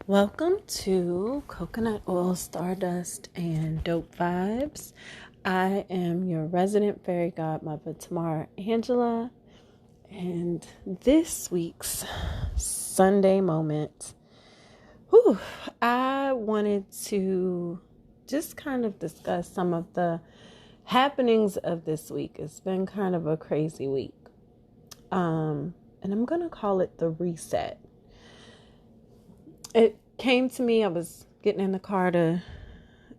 Welcome to Coconut Oil, Stardust, and Dope Vibes. I am your resident fairy godmother, Tamara Angela, and this week's Sunday moment, I wanted to just kind of discuss some of the happenings of this week. It's been kind of a crazy week, and I'm going to call it the reset. It came to me, I was getting in the car to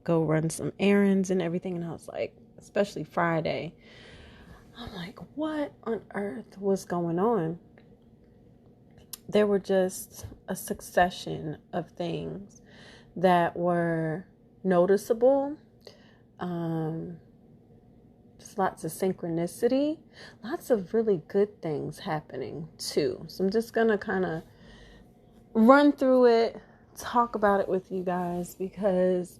go run some errands and everything, and I was like, especially Friday, I'm like, what on earth was going on? There were just a succession of things that were noticeable. Just lots of synchronicity, lots of really good things happening too. So I'm just gonna kind of run through it, talk about it with you guys, because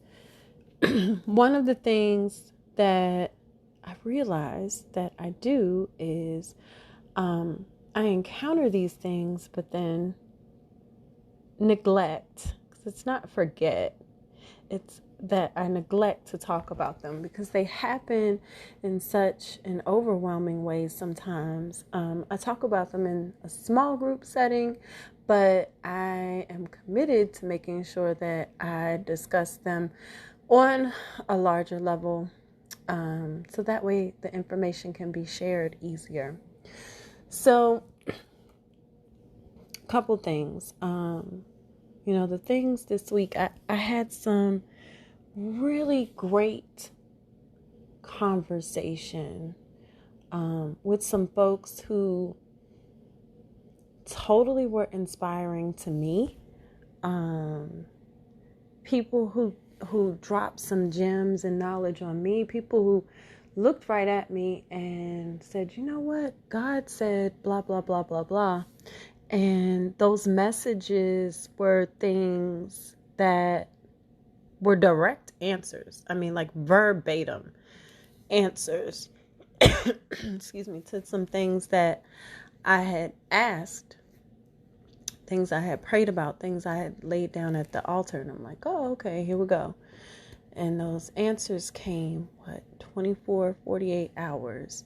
one of the things that I realized that I do is I encounter these things, but then neglect. Because it's not forget, it's that I neglect to talk about them because they happen in such an overwhelming way sometimes. I talk about them in a small group setting, but I am committed to making sure that I discuss them on a larger level, so that way the information can be shared easier. So, a couple things. The things this week, I had some really great conversation with some folks who totally were inspiring to me. People who dropped some gems and knowledge on me, people who looked right at me and said, you know what, God said blah, blah, blah, blah, blah. And those messages were things that were direct answers. I mean, like verbatim answers, excuse me, to some things that I had asked, things I had prayed about, things I had laid down at the altar. And I'm like, oh, okay, here we go. And those answers came, 24, 48 hours.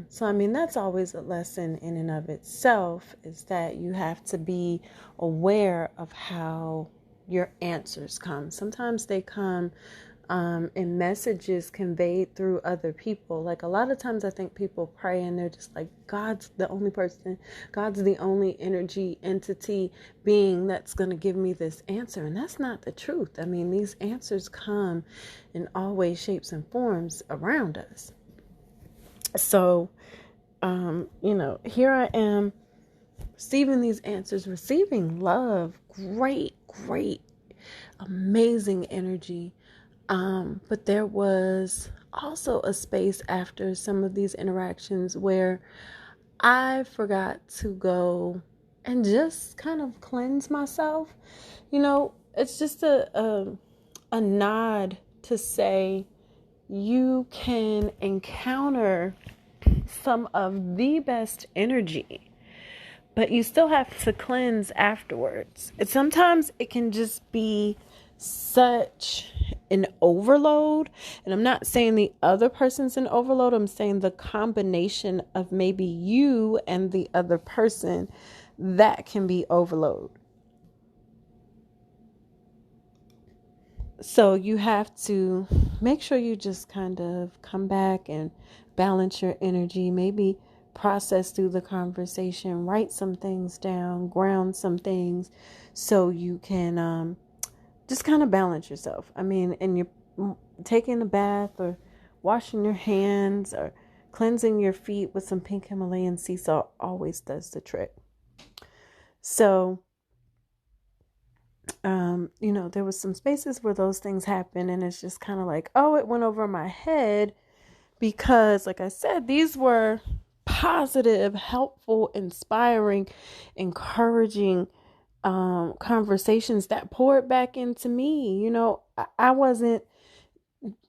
So, I mean, that's always a lesson in and of itself, is that you have to be aware of how your answers come. Sometimes they come in messages conveyed through other people. Like a lot of times I think people pray and they're just like, God's the only person, God's the only energy, entity, being that's going to give me this answer. And that's not the truth. I mean, these answers come in all ways, shapes, and forms around us. So, here I am receiving these answers, receiving love, great, amazing energy. But there was also a space after some of these interactions where I forgot to go and just kind of cleanse myself. It's just a nod to say you can encounter some of the best energy, but you still have to cleanse afterwards. Sometimes it can just be such an overload. And I'm not saying the other person's an overload. I'm saying the combination of maybe you and the other person, that can be overload. So you have to make sure you just kind of come back and balance your energy, maybe process through the conversation, write some things down, ground some things, so you can just kind of balance yourself. I mean, and you're taking a bath or washing your hands or cleansing your feet with some pink Himalayan sea salt always does the trick. So there was some spaces where those things happen, and it's just kind of like, oh, it went over my head, because like I said, these were positive, helpful, inspiring, encouraging conversations that poured back into me. I wasn't,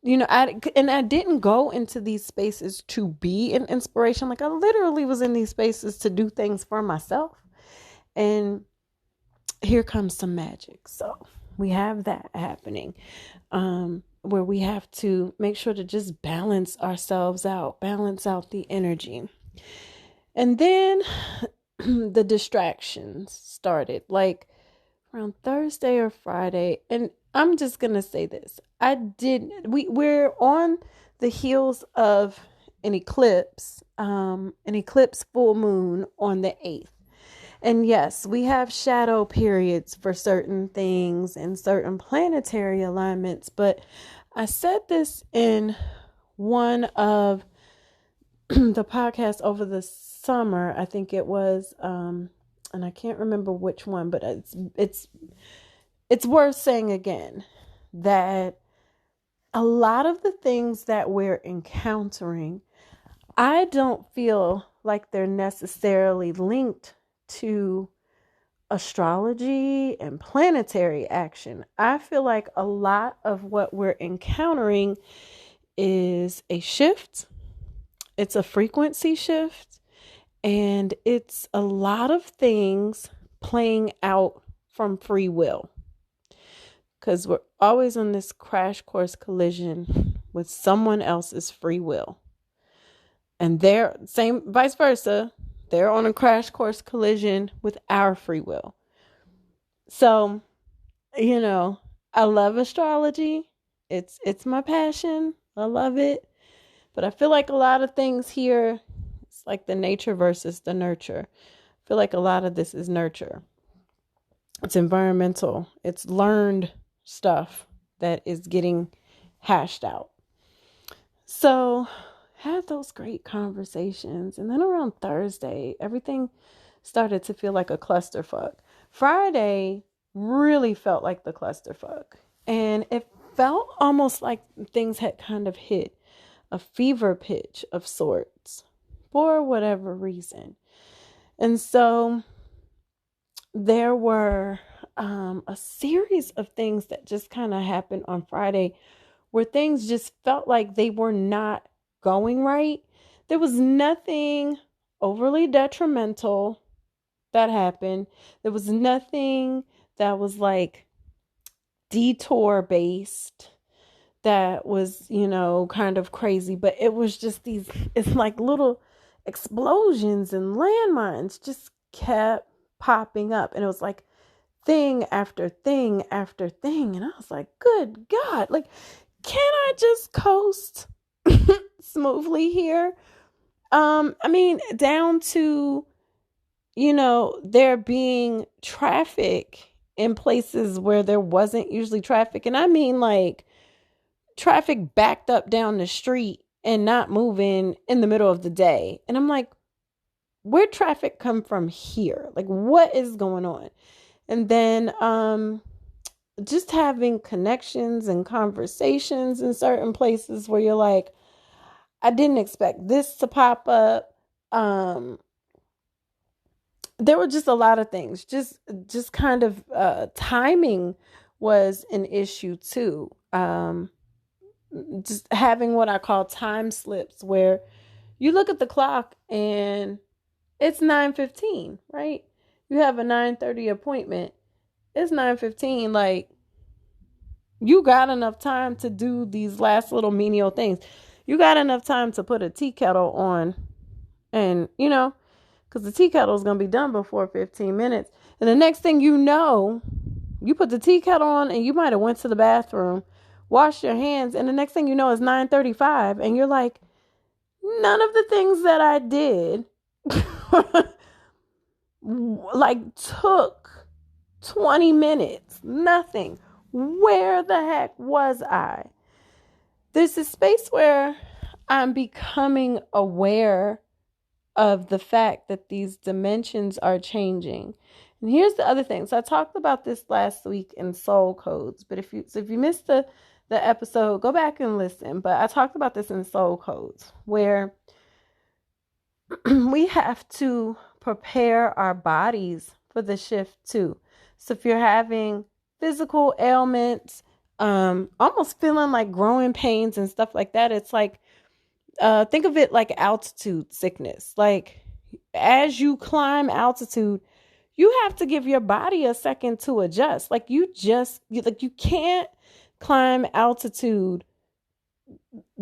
I didn't go into these spaces to be an inspiration. Like I literally was in these spaces to do things for myself. And here comes some magic. So we have that happening, where we have to make sure to just balance ourselves out, balance out the energy. And then the distractions started like around Thursday or Friday. And I'm just going to say this. We're on the heels of an eclipse full moon on the 8th. And yes, we have shadow periods for certain things and certain planetary alignments. But I said this in one of the podcasts over the summer. I think it was, and I can't remember which one, but it's worth saying again that a lot of the things that we're encountering, I don't feel like they're necessarily linked to astrology and planetary action. I feel like a lot of what we're encountering is a shift. It's a frequency shift, and it's a lot of things playing out from free will. Because we're always on this crash course collision with someone else's free will. And they're same vice versa. They're on a crash course collision with our free will. So, I love astrology. It's my passion. I love it. But I feel like a lot of things here, it's like the nature versus the nurture. I feel like a lot of this is nurture. It's environmental. It's learned stuff that is getting hashed out. So, had those great conversations. And then around Thursday, everything started to feel like a clusterfuck. Friday really felt like the clusterfuck. And it felt almost like things had kind of hit a fever pitch of sorts for whatever reason. And so there were a series of things that just kind of happened on Friday where things just felt like they were not going right. There was nothing overly detrimental that happened. There was nothing that was like detour based that was, kind of crazy, but it was just it's like little explosions and landmines just kept popping up. And it was like thing after thing after thing. And I was like, good God, like, can I just coast smoothly here? Down to, there being traffic in places where there wasn't usually traffic. And I mean like traffic backed up down the street and not moving in the middle of the day. And I'm like, where'd traffic come from here? Like, what is going on? And then just having connections and conversations in certain places where you're like, I didn't expect this to pop up. There were just a lot of things. Just kind of timing was an issue too. Just having what I call time slips where you look at the clock and it's 9:15, right? You have a 9:30 appointment. It's 9:15. Like, you got enough time to do these last little menial things. You got enough time to put a tea kettle on and, because the tea kettle is going to be done before 15 minutes. And the next thing you know, you put the tea kettle on and you might have went to the bathroom, washed your hands, and the next thing you know is 9:35, and you're like, none of the things that I did like took 20 minutes. Nothing. Where the heck was I? There's a space where I'm becoming aware of the fact that these dimensions are changing. And here's the other thing. So I talked about this last week in Soul Codes, but if you missed the episode, go back and listen. But I talked about this in Soul Codes, where we have to prepare our bodies for the shift too. So if you're having physical ailments, almost feeling like growing pains and stuff like that, it's like, think of it like altitude sickness. Like, as you climb altitude, you have to give your body a second to adjust. Like you can't climb altitude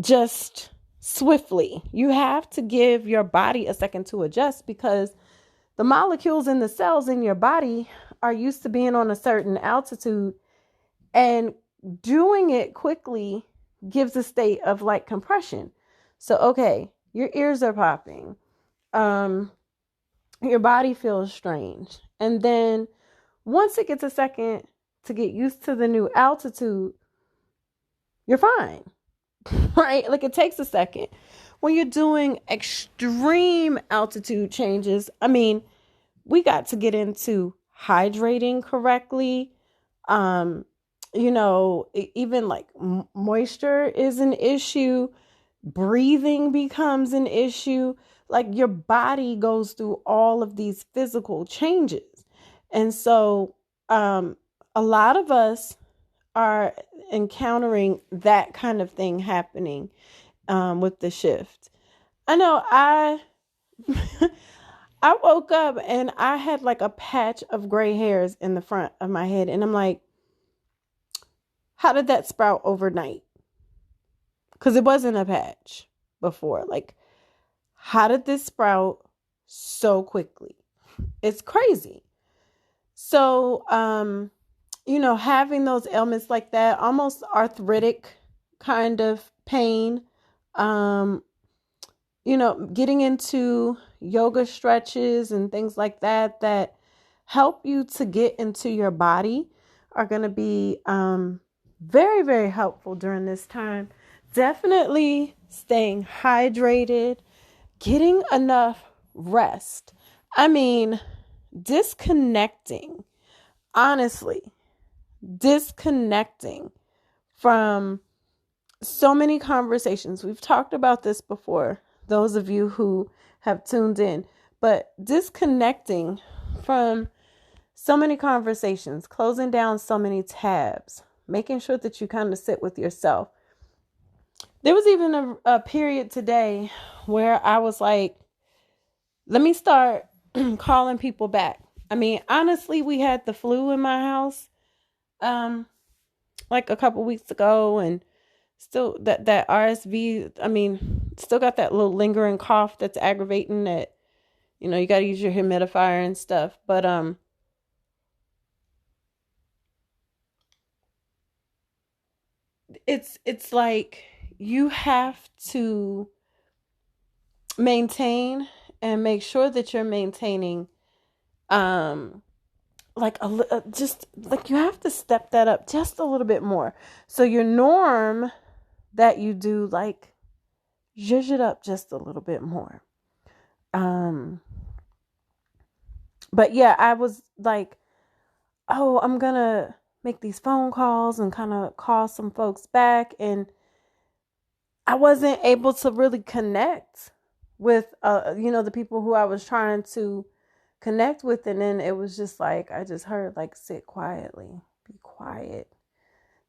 just swiftly. You have to give your body a second to adjust, because the molecules in the cells in your body are used to being on a certain altitude, and doing it quickly gives a state of like compression. So, okay, your ears are popping. Your body feels strange. And then once it gets a second to get used to the new altitude, you're fine, right? Like it takes a second. When you're doing extreme altitude changes, I mean, we got to get into hydrating correctly. Even like moisture is an issue. Breathing becomes an issue. Like your body goes through all of these physical changes. And so a lot of us are encountering that kind of thing happening with the shift. I know I woke up and I had like a patch of gray hairs in the front of my head. And I'm like, how did that sprout overnight? Because it wasn't a patch before. Like, how did this sprout so quickly? It's crazy. So, having those ailments like that, almost arthritic kind of pain, getting into yoga stretches and things like that that help you to get into your body are going to be very, very helpful during this time. Definitely staying hydrated, getting enough rest. I mean, honestly, disconnecting from so many conversations. We've talked about this before, those of you who have tuned in, but disconnecting from so many conversations, closing down so many tabs, making sure that you kind of sit with yourself. There was even a period today where I was like, let me start calling people back. I mean, honestly, we had the flu in my house like a couple weeks ago, and still that RSV, I mean, still got that little lingering cough that's aggravating that, you got to use your humidifier and stuff. But it's like you have to maintain and make sure that you're maintaining like just like you have to step that up just a little bit more. So your norm that you do, like, zhuzh it up just a little bit more. But yeah, I was like, oh, I'm gonna make these phone calls and kind of call some folks back, and I wasn't able to really connect with the people who I was trying to connect with. And then it was just like, I just heard like, sit quietly, be quiet,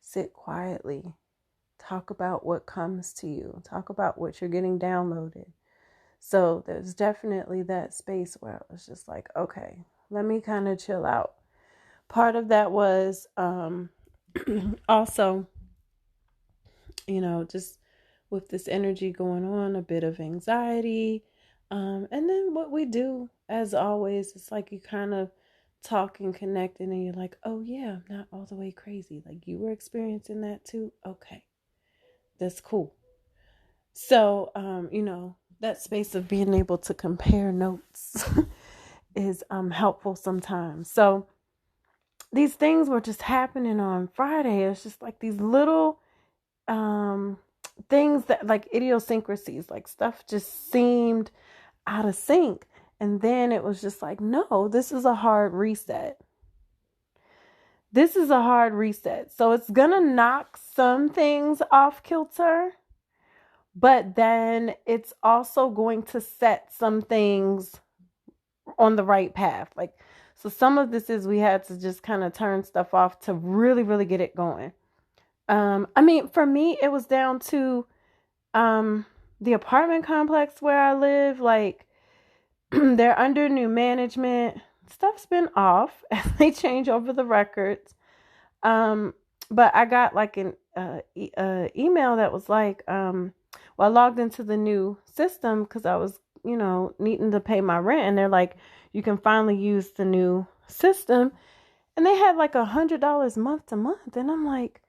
sit quietly, talk about what comes to you, talk about what you're getting downloaded. So there's definitely that space where I was just like, okay, let me kind of chill out. Part of that was also, just with this energy going on, a bit of anxiety. And then what we do, as always, it's like you kind of talk and connect, and then you're like, oh yeah, I'm not all the way crazy. Like, you were experiencing that too? Okay, that's cool. So, that space of being able to compare notes is helpful sometimes. So these things were just happening on Friday. It's just like these little things that, like, idiosyncrasies, like stuff just seemed out of sync. And then it was just like, no, this is a hard reset. This is a hard reset. So it's going to knock some things off kilter, but then it's also going to set some things on the right path. Like, so some of this is we had to just kind of turn stuff off to really, really get it going. I mean, for me, it was down to the apartment complex where I live. Like, they're under new management. stuff's been off as they change over the records. But I got like an email that was like, well, I logged into the new system because I was, needing to pay my rent, and they're like, you can finally use the new system, and they had like $100 month to month, and I'm like,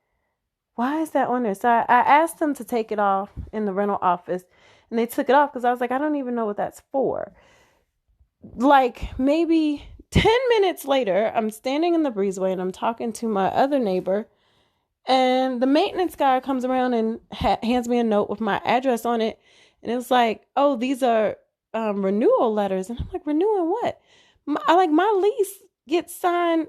why is that on there? So I asked them to take it off in the rental office, and they took it off because I was like, I don't even know what that's for. Like maybe 10 minutes later, I'm standing in the breezeway and I'm talking to my other neighbor, and the maintenance guy comes around and hands me a note with my address on it. And it was like, oh, these are renewal letters. And I'm like, renewing what? My lease gets signed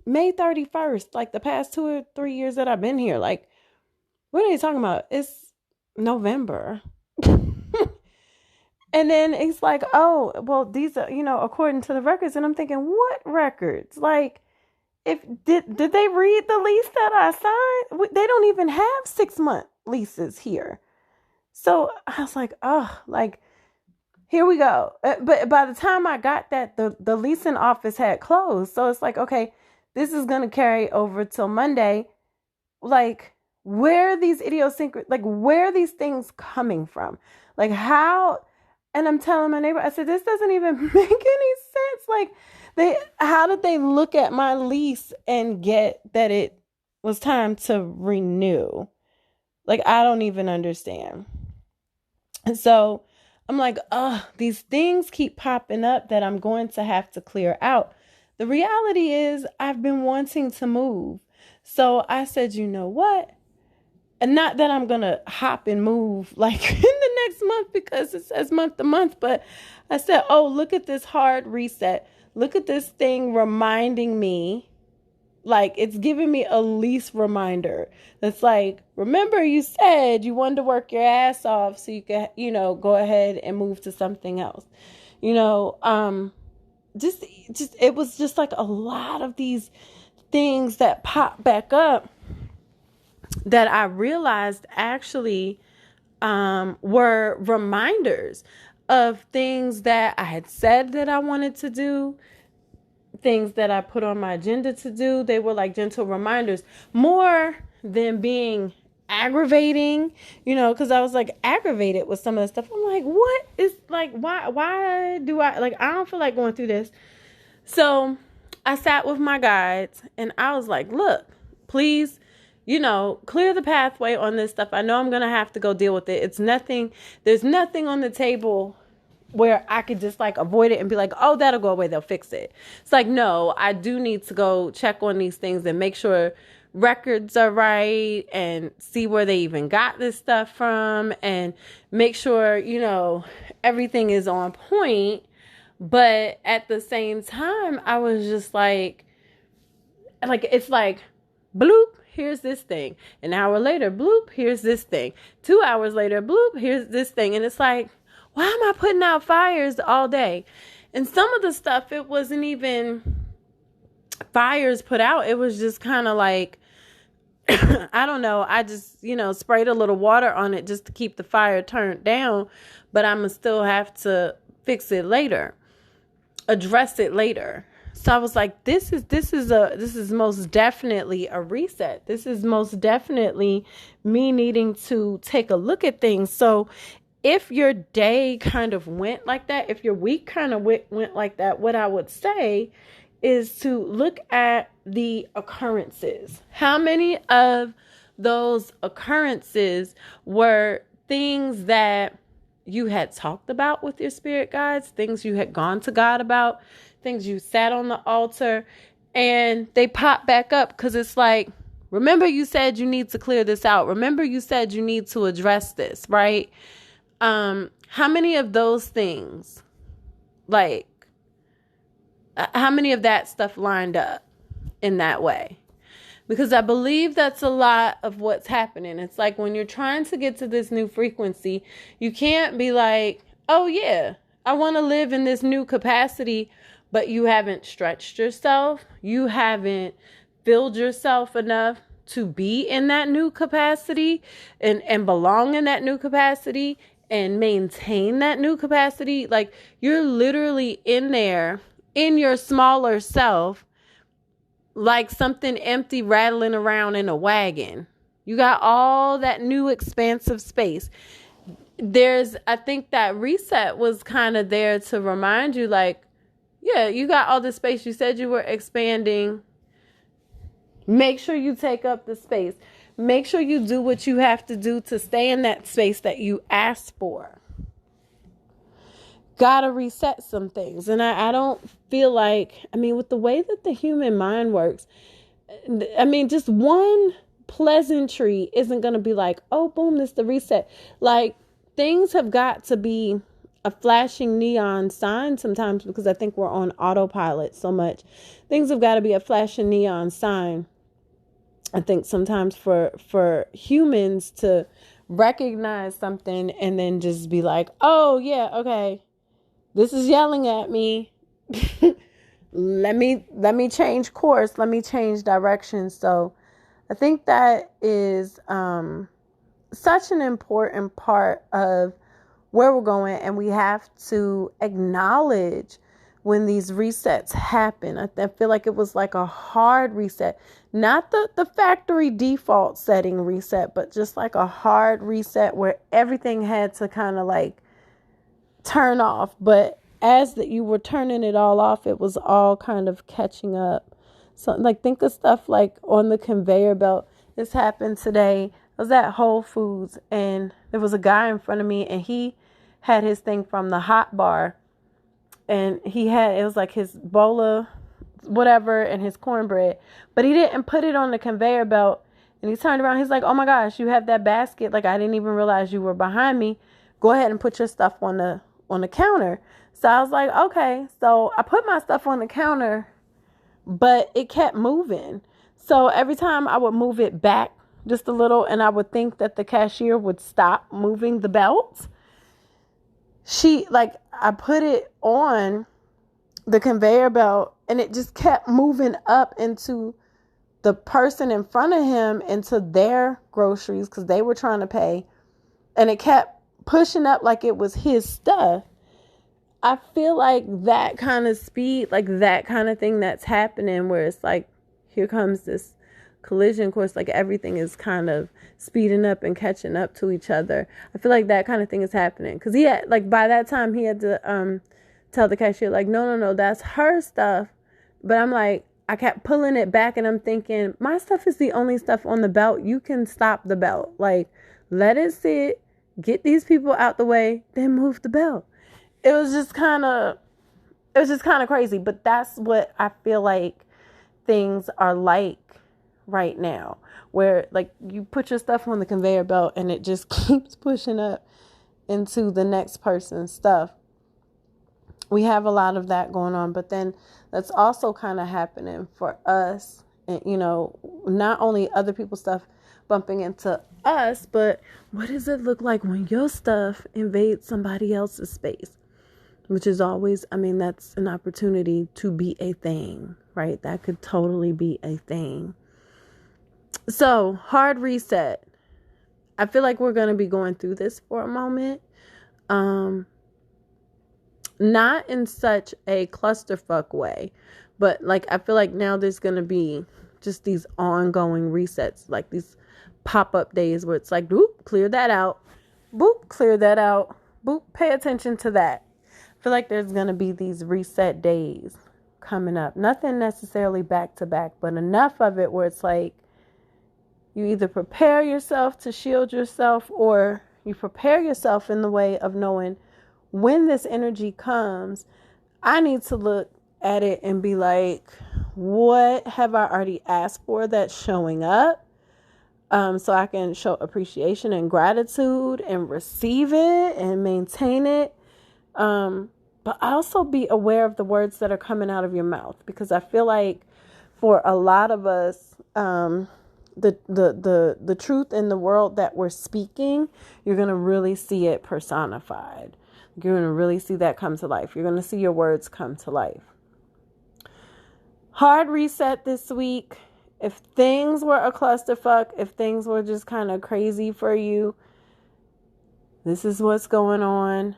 May 31st, like the past 2 or 3 years that I've been here. Like, what are you talking about? It's November. And then it's like, oh, well, these are, according to the records. And I'm thinking, what records? Like, did they read the lease that I signed? They don't even have 6-month leases here. So I was like, oh, like, here we go. But by the time I got that, the leasing office had closed. So it's like, okay, this is going to carry over till Monday. Like, where are these where are these things coming from? Like, how? And I'm telling my neighbor, I said, this doesn't even make any sense. Like, how did they look at my lease and get that it was time to renew? Like, I don't even understand. And so I'm like, these things keep popping up that I'm going to have to clear out. The reality is I've been wanting to move. So I said, you know what? And not that I'm going to hop and move like in the next month because it says month to month. But I said, oh, look at this hard reset. Look at this thing reminding me, like it's giving me a lease reminder. That's like, remember you said you wanted to work your ass off so you could, go ahead and move to something else. Just it was just like a lot of these things that pop back up that I realized actually were reminders of things that I had said that I wanted to do, things that I put on my agenda to do. They were like gentle reminders, more than being aggravating, because I was like aggravated with some of the stuff. I'm like, what is like, why do I don't feel like going through this. So I sat with my guides and I was like, look, please, clear the pathway on this stuff. I know I'm going to have to go deal with it. There's nothing on the table where I could just like avoid it and be like, oh, that'll go away. They'll fix it. It's like, no, I do need to go check on these things and make sure records are right and see where they even got this stuff from and make sure, everything is on point. But at the same time, I was just like, it's like, bloop, here's this thing. An hour later, bloop, here's this thing. 2 hours later, bloop, here's this thing. And it's like, why am I putting out fires all day? And some of the stuff, it wasn't even fires put out. It was just kind of like, I don't know. I just, sprayed a little water on it just to keep the fire turned down. But I'm going to still have to fix it later, address it later. So I was like, this is most definitely a reset. This is most definitely me needing to take a look at things. So if your day kind of went like that, if your week kind of went like that, what I would say is to look at the occurrences. How many of those occurrences were things that you had talked about with your spirit guides, things you had gone to God about, things you sat on the altar, and they pop back up because it's like, remember you said you need to clear this out. Remember you said you need to address this, right? How many of those things, how many of that stuff lined up in that way? Because I believe that's a lot of what's happening. It's like when you're trying to get to this new frequency, you can't be like, oh yeah, I want to live in this new capacity, but you haven't stretched yourself. You haven't filled yourself enough to be in that new capacity and belong in that new capacity and maintain that new capacity. Like you're literally in there in your smaller self, like something empty rattling around in a wagon. You got all that new expansive space. I think that reset was kind of there to remind you, like, yeah, you got all this space. You said you were expanding. Make sure you take up the space. Make sure you do what you have to do to stay in that space that you asked for. Gotta reset some things. And I don't feel like, with the way that the human mind works, just one pleasantry isn't going to be like, oh, boom, this is the reset. Like, things have got to be a flashing neon sign sometimes, because I think we're on autopilot so much. Things have got to be a flashing neon sign, I think, sometimes for humans to recognize something and then just be like, oh, yeah, okay, this is yelling at me. Let me change course. Let me change direction. So I think that is such an important part of where we're going. And we have to acknowledge when these resets happen. I feel like it was like a hard reset, not the factory default setting reset, but just like a hard reset where everything had to kind of like turn off. But as that you were turning it all off, it was all kind of catching up. So like, think of stuff like on the conveyor belt. This happened today. I was at Whole Foods and there was a guy in front of me and he had his thing from the hot bar, and it was like his bowl of whatever and his cornbread, but he didn't put it on the conveyor belt. And he turned around. He's like, oh my gosh, you have that basket. Like, I didn't even realize you were behind me. Go ahead and put your stuff on the counter. So I was like, okay. So I put my stuff on the counter, but it kept moving. So every time I would move it back just a little, and I would think that the cashier would stop moving the belt, I put it on the conveyor belt and it just kept moving up into the person in front of him, into their groceries, because they were trying to pay. And it kept pushing up like it was his stuff. I feel like that kind of speed, like that kind of thing that's happening, where it's like, here comes this collision course, like everything is kind of speeding up and catching up to each other. I feel like that kind of thing is happening. Because by that time he had to tell the cashier, like, no, that's her stuff. But I'm like, I kept pulling it back and I'm thinking, my stuff is the only stuff on the belt. You can stop the belt. Like, let it sit, get these people out the way, then move the belt. It was just kind of crazy. But that's what I feel like things are like right now, where like you put your stuff on the conveyor belt and it just keeps pushing up into the next person's stuff. We have a lot of that going on, but then that's also kind of happening for us. And, not only other people's stuff bumping into us, but what does it look like when your stuff invades somebody else's space? Which is always, that's an opportunity to be a thing, right? That could totally be a thing. So, hard reset. I feel like we're going to be going through this for a moment. Not in such a clusterfuck way, but like, I feel like now there's going to be just these ongoing resets, like these pop-up days where it's like, boop, clear that out. Boop, clear that out. Boop, pay attention to that. I feel like there's going to be these reset days coming up. Nothing necessarily back to back, but enough of it where it's like, you either prepare yourself to shield yourself, or you prepare yourself in the way of knowing when this energy comes, I need to look at it and be like, what have I already asked for that's showing up? So I can show appreciation and gratitude and receive it and maintain it. But also be aware of the words that are coming out of your mouth, because I feel like for a lot of us, the truth in the world that we're speaking, you're going to really see it personified. You're going to really see that come to life. You're going to see your words come to life. Hard reset this week. If things were a clusterfuck, if things were just kind of crazy for you, this is what's going on.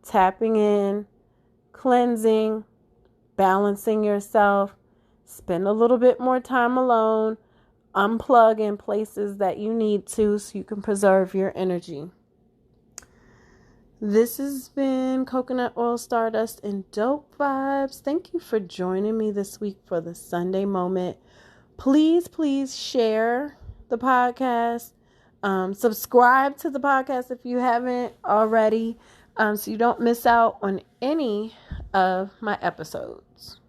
Tapping in, cleansing, balancing yourself, spend a little bit more time alone, unplug in places that you need to so you can preserve your energy. This has been Coconut Oil Stardust and Dope Vibes. Thank you for joining me this week for the Sunday moment. Please share the podcast. Subscribe to the podcast if you haven't already, so you don't miss out on any of my episodes.